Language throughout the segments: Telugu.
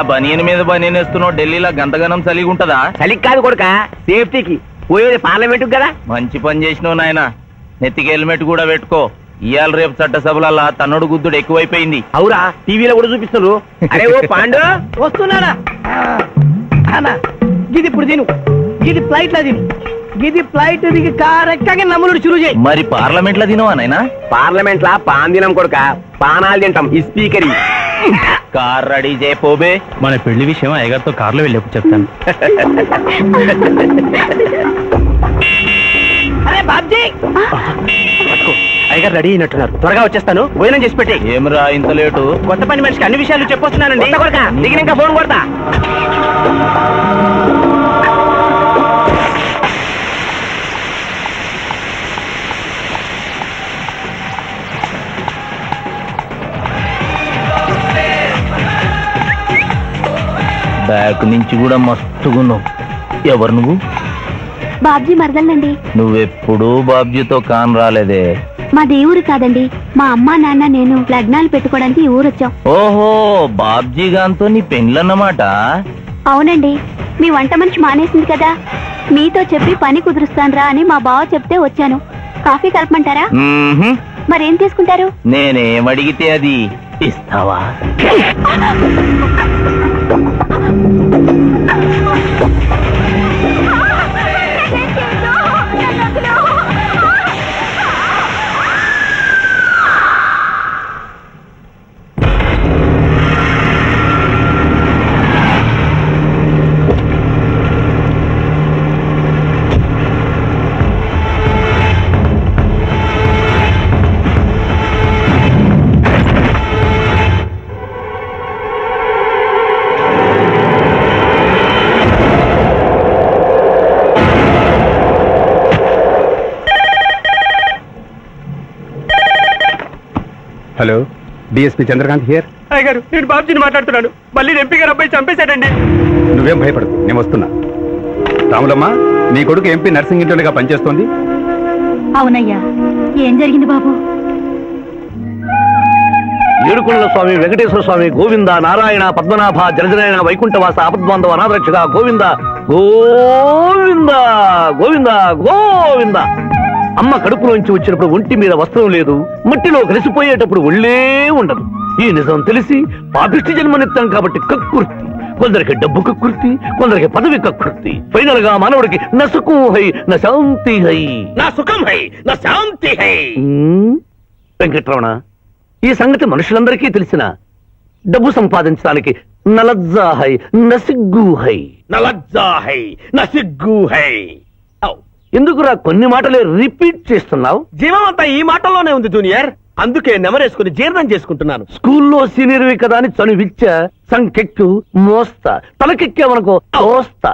బనియన్ మీద బనియన్ వేస్తున్నావు, ఢిల్లీలో గంతగనం చలిగి ఉంటదా? చలికి కాదు కొడుక, సేఫ్టీకి. పోయేది పార్లమెంట్ కదా. మంచి పని చేసినావు నాయన. నెత్తికి హెల్మెట్ కూడా పెట్టుకో. ఇవాళ రేపు చట్టసభలల్లా తన్నుడు గుద్దుడు ఎక్కువైపోయింది. అవురా, టీవీలో కూడా చూపిస్తున్నారు. అరే ఓ పాండు, వస్తున్నానా? గిది ఇప్పుడు తిను, గిది ఫ్లైట్ లో తిను, గిది ఫ్లైట్ దిగి కారెక్కగా నమ్ముడు చురు చేయి. మరి పార్లమెంట్ లో తినవా నాయనా? పార్లమెంట్ లా పాన్ తినం కొడుక, పానాలు తింటాం. ఈ స్పీకర్ కార్ రెడీ చేయపోబే. మన పెళ్లి విషయం అయ్యగారితో కార్లో వెళ్ళేప్పుడు చెప్తాను. అరే బాబ్జీ, అయ్యగారు రెడీ అయినట్టున్నారు. త్వరగా వచ్చేస్తాను, భోజనం చేసి పెట్టి. ఏమరా ఇంత లేటు? కొత్త పని మనిషికి అన్ని విషయాలు చెప్పొస్తున్నానండి. దిగినాక ఫోన్ కొడతా. బ్యాక్ నుంచి కూడా మస్తుగున్నావు. ఎవరు నువ్వు? బాబ్జీ మరదలండి. నువ్వెప్పుడూ బాబ్జీతో కాన్ రాలేదే. మా దేవురు కాదండి, మా అమ్మా నాన్న నేను లగ్నాలు పెట్టుకోవడానికి ఈ ఊరొచ్చాం. ఓహో, బాబ్జీ గాంతో నీ పెండ్లన్నమాట. అవునండి, మీ వంట మనిషి మానేసింది కదా, మీతో చెప్పి పని కుదురుస్తానురా అని మా బావ చెప్తే వచ్చాను. కాఫీ కలపమంటారా? మరేం తీసుకుంటారు? నేనేమడిగితే అది ఇస్తావా? Hello, DSP Chandrakant here. అయ్యగారు, నేను బాబ్జీని మాట్లాడుతున్నాను. మళ్ళీ ఎంపీ గారు అబ్బాయి చంపేశాడండి. నువ్వేం భయపడదు, నేను వస్తున్నా. రాములమ్మ, నీ కొడుకు ఎంపీ నర్సింగ్ ఇంటర్గా పనిచేస్తోంది. అవునయ్యా, ఏం జరిగింది బాబు? ఏడుకొండల స్వామి, వెంకటేశ్వర స్వామి, గోవింద, నారాయణ, పద్మనాభ, జలజనాయన, వైకుంఠవాస, ఆపద్బాంధవ, అనాథరక్షక, గోవింద గోవింద గోవింద గోవింద. అమ్మ కడుపులోంచి వచ్చినప్పుడు ఒంటి మీద వస్త్రం లేదు, మట్టిలో కలిసిపోయేటప్పుడు ఒళ్ళే ఉండదు. ఈ నిజం తెలిసి పాపిష్టి జన్మనిత్తాం కాబట్టి కక్కుర్తి. కొందరికి డబ్బు కక్కుర్తి, కొందరికి పదవి కక్కుర్తి. ఫైనల్ గా మానవుడికి నా సుఖం హై, నా శాంతి హై. నా సుఖం హై, నా శాంతి హై. వెంకటరమణ, ఈ సంగతి మనుషులందరికీ తెలిసిన డబ్బు సంపాదించడానికి నలజ్జా హై, నసిగ్గు హై. నలజ్జా హై, నసిగ్గు హై. ఎందుకురా కొన్ని మాటలే రిపీట్ చేస్తున్నావు? జీవం అంతా ఈ మాటల్లోనే ఉంది జూనియర్, అందుకే నెమరేసుకుని జీర్ణం చేసుకుంటున్నాను. స్కూల్లో సీనియర్వి కదా అని చనువిచ్చ సంకెక్కు మోస్తా, తలకెక్కామనుకో మోస్తా.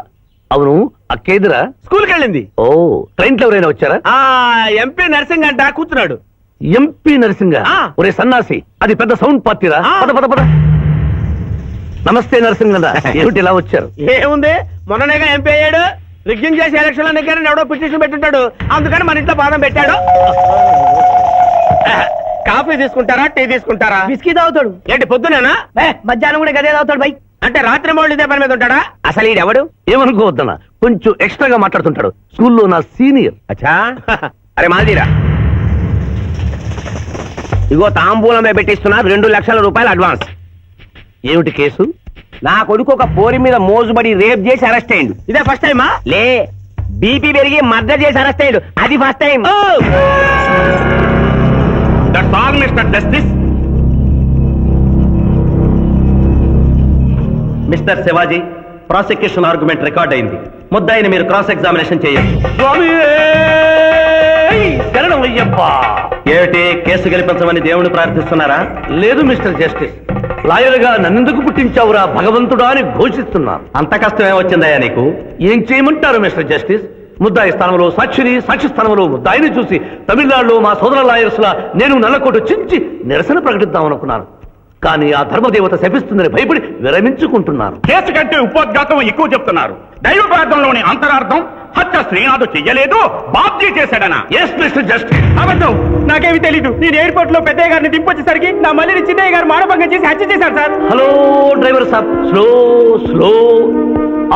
అవును, అక్కేదిరా స్కూల్కి వెళ్ళింది. ఓ, ట్రైన్ లో ఎవరైనా వచ్చారా? ఎంపీ నర్సింగ్ అంట కూర్చున్నాడు. MP nursing? ఒరే సన్నాసి, అది పెద్ద సౌండ్ పార్టీరా. పద పద పద. నమస్తే నర్సింగ్ అన్న, ఏమిటి ఇలా వచ్చారు? ఏముంది, మొన్ననేగా ఎంపీ అయ్యాడు. రిగ్గింగ్ చేసి ఎలక్షన్ దగ్గర ఎవడో పిటిషన్ పెట్టుంటాడు, అందుకని మన ఇంట్లో బాధం పెట్టాడు. కాఫీ తీసుకుంటారా, టీ తీసుకుంటారా? బిస్కీ తాగుతాడు. ఏంటి పొద్దునేనా? మధ్యాహ్నం కూడా గదే తాగుతాడు బై. అంటే రాత్రి మౌళ్ళు ఇదే పని మీద ఉంటాడా? అసలు ఈడెవడు? ఏమనుకోవద్దన్నా, కొంచెం ఎక్స్ట్రాగా మాట్లాడుతుంటాడు. స్కూల్లో నా సీనియర్. అచ్చా, అరే మాదిరా, ఇగో తాంబూలమే పెట్టిస్తున్నా, 2 లక్షల రూపాయలు అడ్వాన్స్. ఏమిటి కేసు? నా కొడుకు ఒక పోరి మీద మోజుబడి రేప్ చేసి అరెస్ట్ అయ్యిండు. ఇదే ఫస్ట్ టైమా? లే, బీపీ పెరిగి మర్డర్ చేసి అరెస్ట్ అయ్యాడు, అది first time. That's all mister justice. Mister Shivaji, prosecution argument record అయింది. ముద్దాయిని మీరు క్రాస్ ఎగ్జామినేషన్ చేయండి. ఏమిటి, కేసు గెలిపించమని దేవుని ప్రార్థిస్తున్నారా? లేదు మిస్టర్ జస్టిస్, లాయర్ గా నన్నెందుకు పుట్టించావురా భగవంతుడా అని ఘోషిస్తున్నాను. అంత కష్టమే వచ్చిందయ్యా నీకు? ఏం చేయమంటారు మిస్టర్ జస్టిస్? ముద్దాయి స్థానంలో సాక్షిని, సాక్షి స్థానంలో ముద్దాయిని చూసి తమిళనాడులో మా సోదర లాయర్స్ లా నేను నల్లకోటు చించి నిరసన ప్రకటిద్దామనుకున్నాను. కానీ ఆ ధర్మదేవత శపిస్తుందని భయపడి విరమించుకుంటున్నాను. కేసు కంటే ఉపోద్ఘాతం ఎక్కువ చెప్తున్నారు. దైవ ప్రార్థనలోని అంతరార్థం హత్య శ్రీనాథు చెయ్యలేదు, బాబ్జీ చేశాడనా? Yes mister justice. అబద్ధం. నాకేమి తెలీదు. నేను ఎయిర్పోర్ట్ లో పెద్దయ్య గారిని దింపొచ్చేసరికి నా మళ్ళీ చిన్నయ్య గారు మానభంగం చేసి హత్య చేశారు సార్. హలో డ్రైవర్ సాబ్, స్లో స్లో.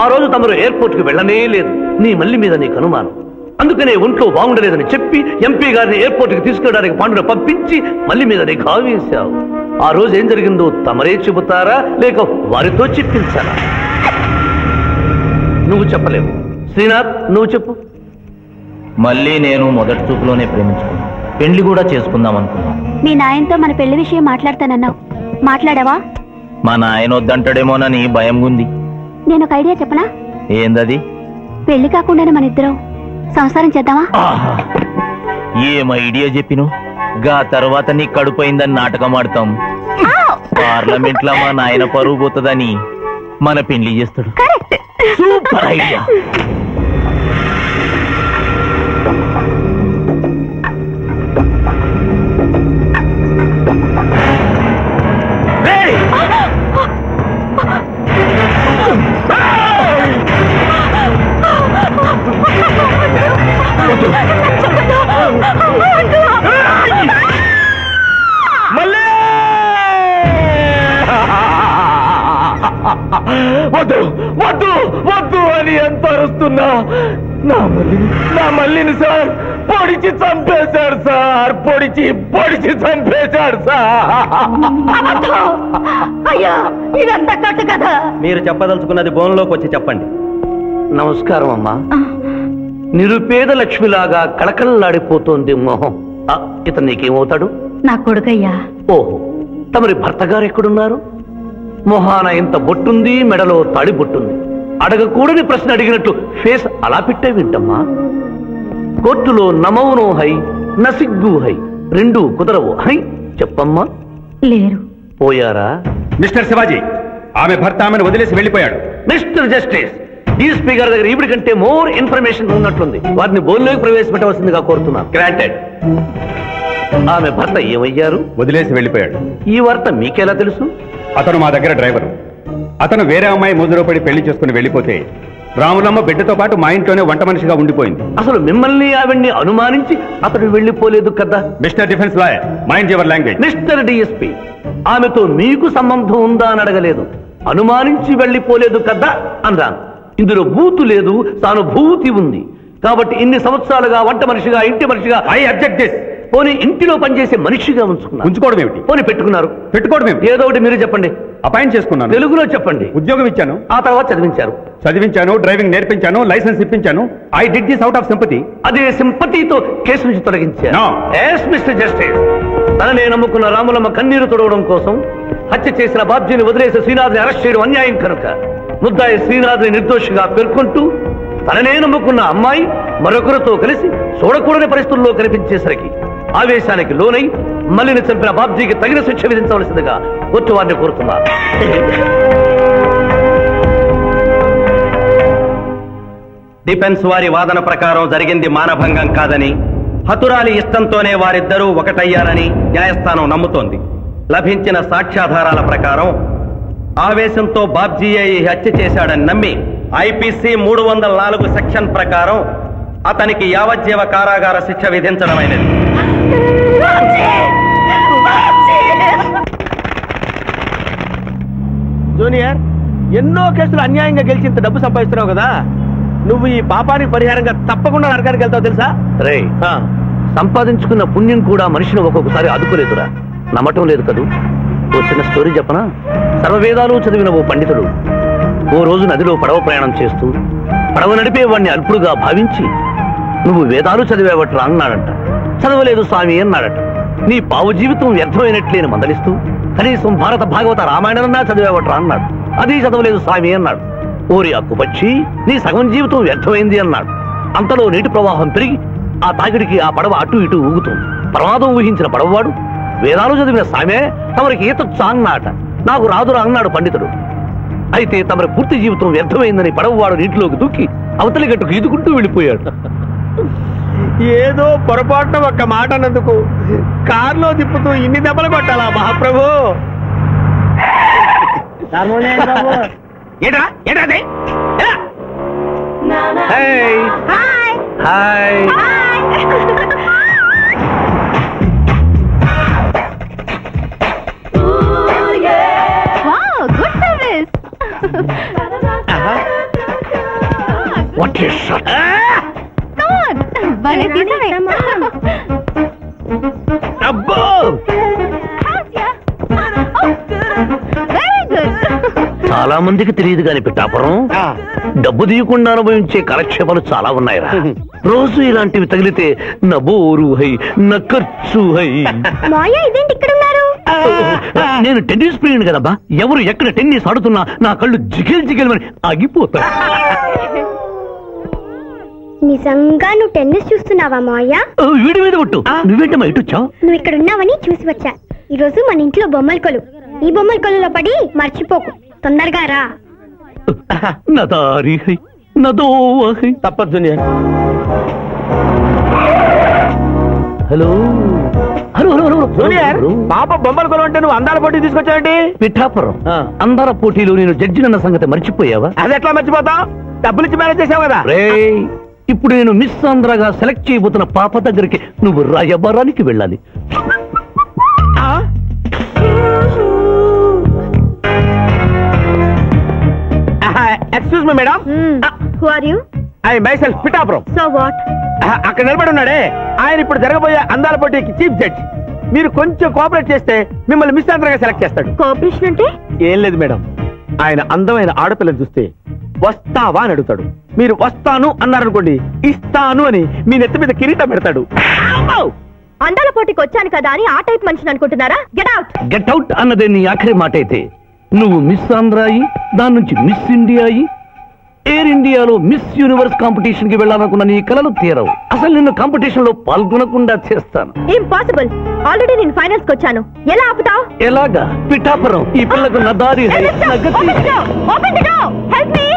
ఆ రోజు తమరు ఎయిర్పోర్ట్ కి వెళ్ళనే లేదు. నీ మల్లి మీద నీకు అనుమానం. అందుకనే ఒంట్లో బాగుండలేదని చెప్పి ఎంపీ గారిని ఎయిర్పోర్ట్ కి తీసుకెళ్ళడానికి పాండును పంపించి మల్లి మీద నీకు ఆవేశావు. ఆ రోజు ఏం జరిగిందో తమరే చెబుతారా లేక వారితో చెప్పించారా? నువ్వు చెప్పలేవు. శ్రీనాథ్, నువ్వు చెప్పు. మళ్ళీ నేను మొదటి చూపులోనే ప్రేమించుకున్నాను. పెళ్లి కూడా చేసుకుందాం అనుకున్నాను. మీ నాయనతో మన పెళ్లి విషయం మాట్లాడతానన్నావు, మాట్లాడావా? మా నాయన వద్దంటాడేమోనని భయం ఉంది. నేను ఒక ఐడియా చెప్పనా? ఏందది? పెళ్లి కాకుండానే మన ఇద్దరం సంసారం చేద్దామా? ఆహా! ఏం ఐడియా చెప్పిను. గా తర్వాత నీ కడుపోయిందని నాటకం ఆడతాం. పార్లమెంట్ లో మా నాయన పరువు పోతుందని మన పెళ్లి చేస్తాడు. Super idea. వద్దు వద్దు వద్దు అని ఎంత అరుస్తున్నా నా మల్లిని సార్ పొడిచి చంపేశాడు సార్. పొడిచి చంపేశాడు సార్. అయ్యా, ఇదంతా కట్టు కదా. మీరు చెప్పదలుచుకున్నది బోన్లోకి వచ్చి చెప్పండి. నమస్కారం అమ్మా. నిరుపేద లక్ష్మిలాగా కళకళలాడిపోతోంది మొహం. ఇతను నీకేమవుతాడు? నా కొడుకయ్యా. ఓహో, తమరి భర్త గారు ఎక్కడున్నారు? మొహాన ఇంత బొట్టుంది, మెడలో తాడి బొట్టుంది. అడగకూడని ప్రశ్న అడిగినట్లు ఫేస్ అలా పెట్టే వింటమ్మా. కోర్టులో నమౌనో హై నసిగ్గు హై, రెండు కుదరవు హై. చెప్పమ్మా. లేరు. పోయారా? మిస్టర్ శివాజీ, ఆమె భర్త ఆమెను వదిలేసి వెళ్ళిపోయాడు. మిస్టర్ జస్టిస్, డీఎస్పీ గారి దగ్గర ఈవిడి కంటే మోర్ ఇన్ఫర్మేషన్ ఉన్నట్లుంది. వారిని బోన్లోకి ప్రవేశపెట్టవలసిందిగా కోరుతున్నాను. గ్రాంటెడ్. ఆమె భర్త ఏమయ్యారు? వదిలేసి వెళ్ళిపోయాడు. ఈ వార్త మీకెలా తెలుసు? అతను మా దగ్గర డ్రైవరు. అతను వేరే అమ్మాయి ముద్రలో పడి పెళ్లి చేసుకుని వెళ్ళిపోతే రాములమ్మ బిడ్డతో పాటు మా ఇంట్లోనే వంట మనిషిగా ఉండిపోయింది. అసలు మిమ్మల్ని ఆవిడ్ని అనుమానించి అతడు వెళ్ళిపోలేదు కదా. Mister defence lawyer, mind your language. Mister DSP, ఆమెతో మీకు సంబంధం ఉందా అని అడగలేదు. అనుమానించి వెళ్ళిపోలేదు కదా అన్నాను. ఇందులో బూతు లేదు, సానుభూతి ఉంది. కాబట్టి ఇన్ని సంవత్సరాలుగా వంట మనిషిగా, ఇంటి మనిషిగా, ఐ అబ్జెక్ట్ దిస్. పోనీ ఇంటిలో పనిచేసే మనిషిగా ఉంచుకోవడం ఏమిటి? పోనీ పెట్టుకున్నారు. పెట్టుకోవడం ఏమిటి? ఏదో ఒకటి మీరు చెప్పండి. అపాయింట్ చేసుకున్నాను. తెలుగులో చెప్పండి. ఉద్యోగం ఇచ్చాను. ఆ తర్వాత చదివించారు. డ్రైవింగ్ నేర్పించాను, లైసెన్స్ ఇప్పించాను. I did this out of sympathy. అదే సింపతితో కేసు నుంచి తొలగించారు. No. Yes, Mr. Justice. తననే నమ్ముకున్న రాములమ్మ కన్నీరు తొడవడం కోసం హత్య చేసిన బాబ్జీని వదిలేసి శ్రీనాథ్ని అరెస్ట్ చేయడం అన్యాయం కనుక ముద్దాయి శ్రీనాథ్ని నిర్దోషిగా పేర్కొంటూ తననే నమ్ముకున్న అమ్మాయి మరొకరితో కలిసి చూడకూడని పరిస్థితుల్లో కనిపించేసరికి ఆవేశానికి లోనై మల్లిని చంపిన బాబ్జీకి తగిన శిక్ష విధించవలసిందిగా కోర్టు వారిని కోరుతున్నారు. డిఫెన్స్ వారి వాదన ప్రకారం జరిగింది మానభంగం కాదని, హతురాలి ఇష్టంతోనే వారిద్దరూ ఒకటయ్యారని న్యాయస్థానం నమ్ముతోంది. లభించిన సాక్ష్యాధారాల ప్రకారం ఆవేశంతో బాబ్జీయే ఈ హత్య చేశాడని నమ్మి ఐపీసీ 304 సెక్షన్ ప్రకారం అతనికి యావజ్జీవ కారాగార శిక్ష విధించడమైనది. జూనియర్, ఎన్నో కేసులు అన్యాయంగా గెలిచి ఇంత డబ్బు సంపాదిస్తున్నావు కదా, నువ్వు ఈ పాపానికి పరిహారంగా తప్పకుండా నరకానికి వెళ్తావు తెలుసా? రే, సంపాదించుకున్న పుణ్యం కూడా మనిషిని ఒక్కొక్కసారి ఆదుకోలేదురా. నమ్మటం లేదు కదూ. ఓ చిన్న స్టోరీ చెప్పనా? సర్వవేదాలు చదివిన ఓ పండితుడు ఓ రోజు నదిలో పడవ ప్రయాణం చేస్తూ పడవ నడిపే వాడిని అల్పుడుగా భావించి, నువ్వు వేదాలు చదివేవట్రా అన్నాడంట. చదవలేదు స్వామి అన్నాడట. నీ పావు జీవితం వ్యర్థమైనట్లేని మందలిస్తూ, కనీసం భారత భాగవత రామాయణన్నా చదివేవట్రా అన్నాడు. అది చదవలేదు స్వామి అన్నాడు. ఓరి అక్కుపచ్చి, నీ సగం జీవితం వ్యర్థమైంది అన్నాడు. అంతలో నీటి ప్రవాహం పెరిగి ఆ తాకిడికి ఆ పడవ అటు ఇటు ఊగుతుంది. ప్రమాదం ఊహించిన పడవవాడు, వేదాలు చదివిన సామే తమరికి ఈతొచ్చా అన్నాట. నాకు రాదురా అన్నాడు పండితుడు. అయితే తమరి పూర్తి జీవితం వ్యర్థమైందని పడవవాడు నీటిలోకి దూకి అవతలి గట్టుకు ఈదుకుంటూ వెళ్ళిపోయాడు. ఏదో పొరపాటున ఒక్క మాట అన్నందుకు కారులో తిప్పుతూ ఇన్ని దెబ్బలు కొట్టాలా మహాప్రభు? Hi hi. అబ్బో చాలా మందికి తెలియదు కాని పిఠాపురం డబ్బు తీయకుండా అనుభవించే కాలక్షేపాలు చాలా ఉన్నాయిరా. రోజు ఇలాంటివి తగిలితే నా బోరు హై నా ఖర్చు హై. మాయా ఇదేంటి ఇక్కడ ఉన్నారు? నేను టెన్నిస్ ప్లేయర్ కదబ్బా. ఎవరు ఎక్కడ టెన్నిస్ ఆడుతున్నా నా కళ్ళు జిగిల్ జిగిల్ ఆగిపోతాయి. నిజంగా నువ్వు టెన్నిస్ చూస్తున్నావా మాయా? వీడి మీద కొట్టు. నువ్వేంటమ్మా ఇటు వచ్చావు? నువ్వు ఇక్కడ ఉన్నావని చూసి వచ్చా. ఈ రోజు మన ఇంట్లో బొమ్మల కొలు. ఈ బొమ్మల కొలులో పడి మర్చిపోకు. తొందరగా రా. నా దారి హై నా దోవ హై. తప్పదు junior. Hello hello hello hello junior, పాప బొమ్మల కొలు అంటే నువ్వు అందాల పోటీ తీసుకొచ్చావండి? పిఠాపురం ఆ. అందాల పోటీలో నేను జడ్జినన్న సంగతి మర్చిపోయావా? అది ఎట్లా మర్చిపోతావు? డబ్బులిచ్చి మేనేజ్ చేసావు కదా. రేయ్, ఇప్పుడు నేను మిస్ ఆంధ్రగా సెలెక్ట్ చేయబోతున్న పాప దగ్గరికి నువ్వు రాయబారానికి వెళ్ళాలి. Excuse me madam, who are you? I myself Pithapuram. So what? అక్కడ నిలబడి ఉన్నాడే ఆయన ఇప్పుడు జరగబోయే అందాల పోటీకి చీఫ్ జడ్జ్. మీరు కొంచెం కోఆపరేట్ చేస్తే మిమ్మల్ని మిస్ ఆంధ్రగా సెలెక్ట్ చేస్తాడు. కోఆపరేషన్ అంటే? ఏం లేదు మేడం, ఆయన అందమైన ఆడపిల్లని చూస్తే వస్తావా అని అడుగుతాడు. మీరు వస్తాను అన్నారనుకోండి, ఇస్తాను అని మీ నెత్తి మీద కిరీటం పెడతాడు. అందాల పోటీకి వచ్చాను కదా అని ఆ టైప్ మనిషిని అనుకుంటున్నారా? Get out. గెట్ అవుట్ అన్నదే నీ ఆఖరి మాట అయితే, నువ్వు మిస్ ఆంధ్ర అయి దాని నుంచి మిస్ ఇండియా అయి ఎయిర్ ఇండియాలో మిస్ యూనివర్స్ కాంపిటీషన్ కి వెళ్ళాలనుకున్న నీ కలలు తీరవు. అసలు నిన్ను కాంపిటీషన్ లో పాల్గొనకుండా చేస్తాను. ఇంపాసిబుల్. ఆల్రెడీ నేను ఫైనల్స్ కి వచ్చాను. ఎలా ఆపుతావ్? ఎలాగా? పిఠాపురం ఈ పిల్లకు నా దారి హై, నా గతి high. Open the door. Help me.